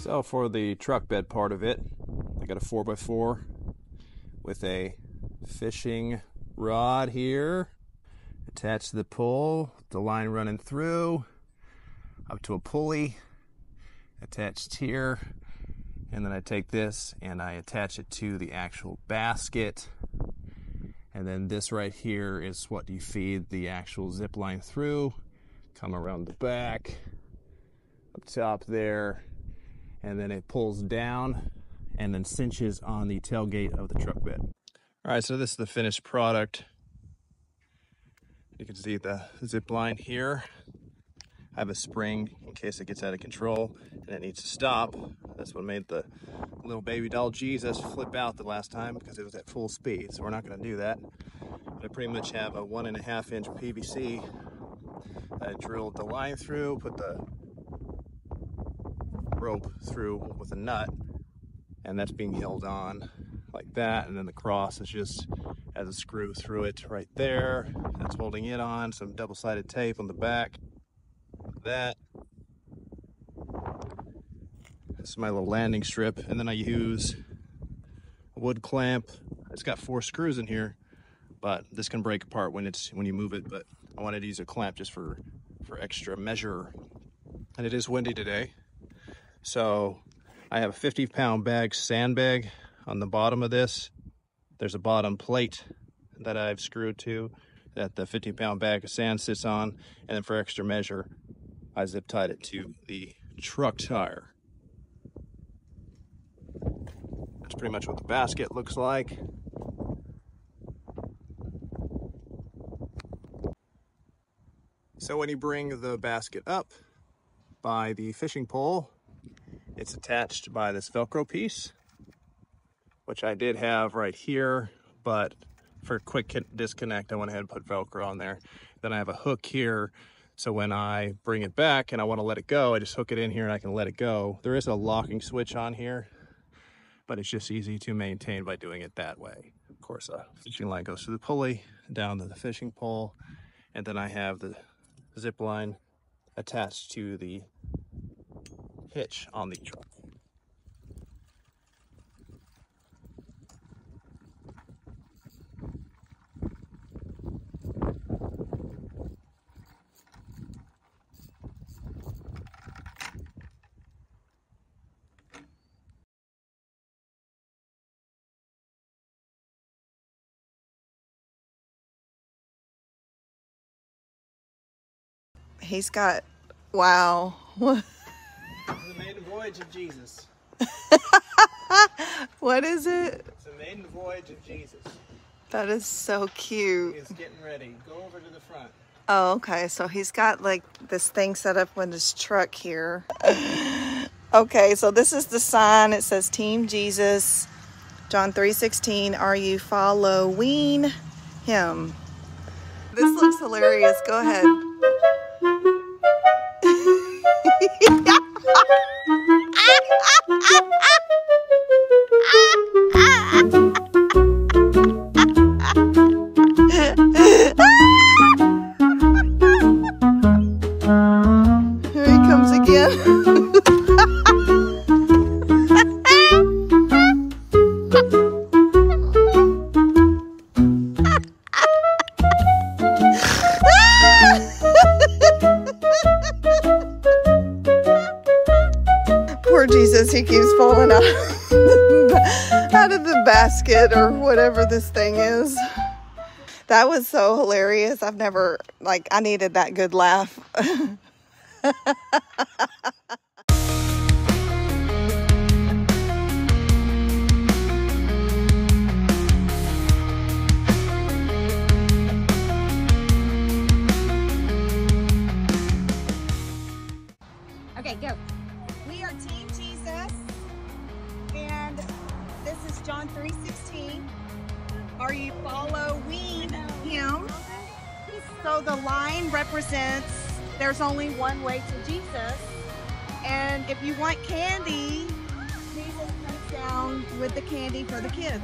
So for the truck bed part of it, I got a 4x4 with a fishing rod here attached to the pole, the line running through up to a pulley attached here, and then I take this and I attach it to the actual basket, and then this right here is what you feed the actual zip line through. Come around the back up top there, and then it pulls down and then cinches on the tailgate of the truck bed. All right, so this is the finished product. You can see the zip line here. I have a spring in case it gets out of control and it needs to stop. That's what made the little baby doll Jesus flip out the last time, because it was at full speed. So we're not going to do that. But I pretty much have a 1.5 inch PVC. I drilled the line through, put the rope through with a nut, and that's being held on like that, and then the cross is just has a screw through it right there. That's holding it on. Some double-sided tape on the back. That. This is my little landing strip, and then I use a wood clamp. It's got 4 screws in here, but this can break apart when you move it. But I wanted to use a clamp just for extra measure. And it is windy today, so I have a 50-pound bag, sandbag on the bottom of this. There's a bottom plate that I've screwed to that the 50-pound bag of sand sits on, and then for extra measure, I zip tied it to the truck tire. That's pretty much what the basket looks like. So when you bring the basket up by the fishing pole, it's attached by this Velcro piece, which I did have right here, but for a quick disconnect, I went ahead and put Velcro on there. Then I have a hook here, so when I bring it back and I want to let it go, I just hook it in here and I can let it go. There is a locking switch on here, but it's just easy to maintain by doing it that way. Of course, a fishing line goes through the pulley, down to the fishing pole, and then I have the zip line attached to the hitch on the truck. He's got, wow. The maiden voyage of Jesus. What is it? It's the maiden voyage of Jesus. That is so cute. He's getting ready. Go over to the front. Oh, okay. So he's got like this thing set up on his truck here. Okay, so this is the sign. It says Team Jesus, John 3:16. Are you following him? This looks hilarious. Go ahead. Here he comes again. Poor Jesus, he keeps falling out of the basket or whatever this thing is. That was so hilarious. I've never, I needed that good laugh. Okay, go. We are Team Jesus, and this is John 3:16. Are you following him? So the line represents there's only one way to Jesus, and if you want candy, Jesus comes down with the candy for the kids.